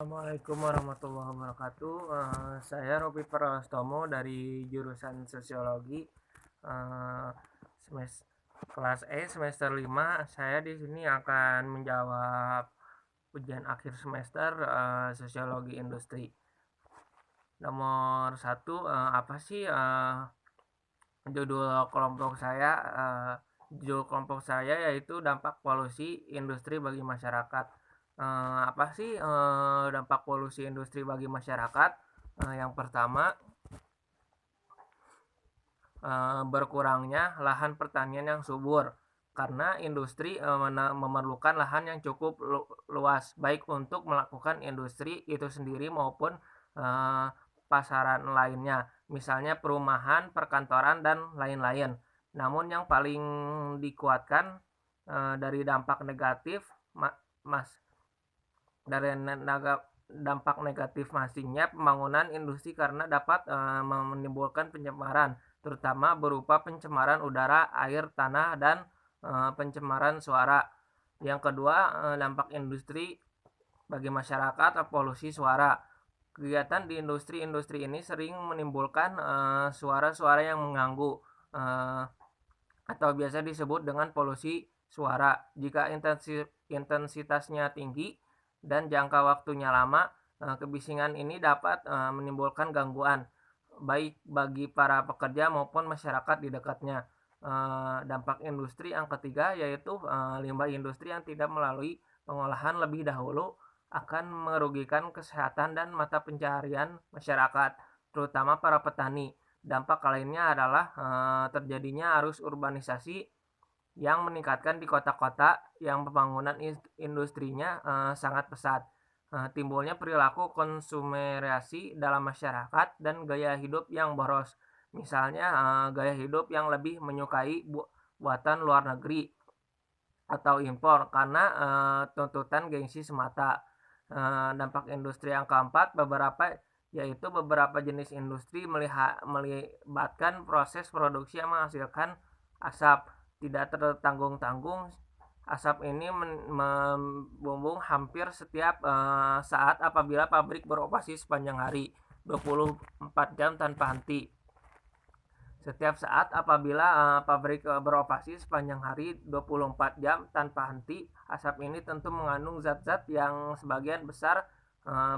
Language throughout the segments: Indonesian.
Assalamualaikum warahmatullahi wabarakatuh. Saya Robi Prastomo dari jurusan Sosiologi, eh, semes- kelas E semester 5. Saya di sini akan menjawab ujian akhir semester Sosiologi Industri. Nomor satu, apa sih judul kelompok saya? Judul kelompok saya yaitu dampak polusi industri bagi masyarakat. Apa sih dampak polusi industri bagi masyarakat? Yang pertama, berkurangnya lahan pertanian yang subur karena industri memerlukan lahan yang cukup luas baik untuk melakukan industri itu sendiri maupun eh, pasaran lainnya, misalnya perumahan, perkantoran dan lain-lain. Namun yang paling dikuatkan dari dampak negatif mas dari dampak negatif masingnya pembangunan industri karena dapat menimbulkan pencemaran, terutama berupa pencemaran udara, air, tanah, dan pencemaran suara. Yang kedua, dampak industri bagi masyarakat, polusi suara. Kegiatan di industri-industri ini sering menimbulkan suara-suara yang mengganggu eh, atau biasa disebut dengan polusi suara. Jika intensitasnya tinggi dan jangka waktunya lama, kebisingan ini dapat menimbulkan gangguan baik bagi para pekerja maupun masyarakat di dekatnya. Dampak industri yang ketiga yaitu limbah industri yang tidak melalui pengolahan lebih dahulu akan merugikan kesehatan dan mata pencaharian masyarakat, terutama para petani. Dampak lainnya adalah terjadinya arus urbanisasi yang meningkatkan di kota-kota yang pembangunan industrinya sangat pesat. Timbulnya perilaku konsumerasi dalam masyarakat dan gaya hidup yang boros. Misalnya gaya hidup yang lebih menyukai buatan luar negeri atau impor karena tuntutan gengsi semata. Dampak industri yang keempat yaitu beberapa jenis industri melibatkan proses produksi yang menghasilkan asap tidak tertanggung-tanggung. Asap ini membumbung hampir setiap saat apabila pabrik beroperasi sepanjang hari 24 jam tanpa henti. Setiap saat apabila pabrik beroperasi sepanjang hari 24 jam tanpa henti, asap ini tentu mengandung zat-zat yang sebagian besar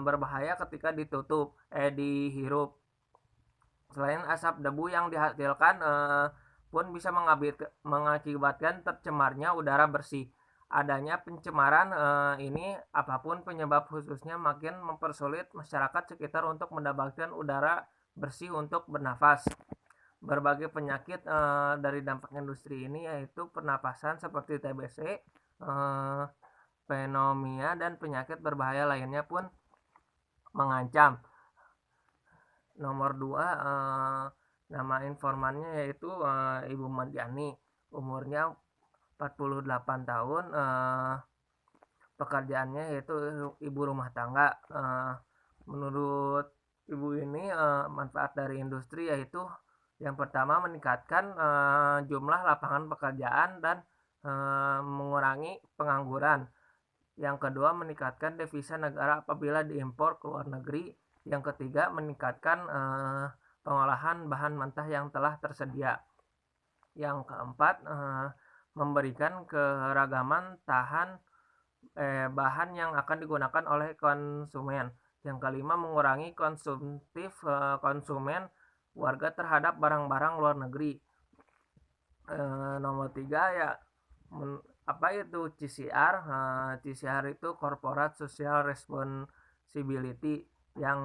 berbahaya ketika dihirup. Selain asap, debu yang dihasilkan pun bisa mengakibatkan tercemarnya udara bersih. Adanya pencemaran ini apapun penyebab khususnya makin mempersulit masyarakat sekitar untuk mendapatkan udara bersih untuk bernafas. Berbagai penyakit dari dampak industri ini yaitu pernapasan seperti TBC, pneumonia, dan penyakit berbahaya lainnya pun mengancam. Nomor 2, nama informannya yaitu Ibu Madiani, umurnya 48 tahun, pekerjaannya yaitu ibu rumah tangga. Menurut ibu ini manfaat dari industri yaitu yang pertama meningkatkan jumlah lapangan pekerjaan dan mengurangi pengangguran. Yang kedua meningkatkan devisa negara apabila diimpor ke luar negeri. Yang ketiga meningkatkan pengolahan bahan mentah yang telah tersedia. Yang keempat memberikan keragaman bahan yang akan digunakan oleh konsumen. Yang kelima mengurangi konsumen warga terhadap barang-barang luar negeri. Nomor 3 ya apa itu CSR? CSR itu Corporate Social Responsibility, yang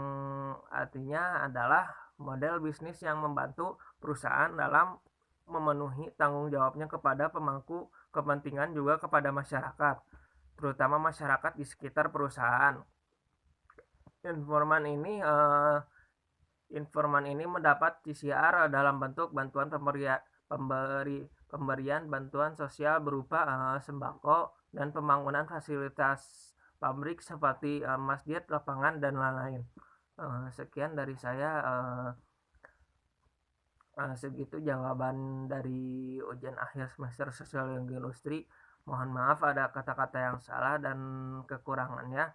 artinya adalah model bisnis yang membantu perusahaan dalam memenuhi tanggung jawabnya kepada pemangku kepentingan juga kepada masyarakat, terutama masyarakat di sekitar perusahaan. Informan ini Informan ini mendapat CSR dalam bentuk pemberian bantuan sosial berupa sembako dan pembangunan fasilitas pabrik seperti masjid, lapangan, dan lain-lain. Sekian dari saya. Segitu jawaban dari ujian akhir semester Sosiologi Industri. Mohon maaf ada kata-kata yang salah dan kekurangannya.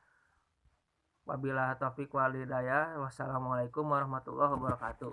Wabillahi taufiq wal hidayah. Wassalamualaikum warahmatullahi wabarakatuh.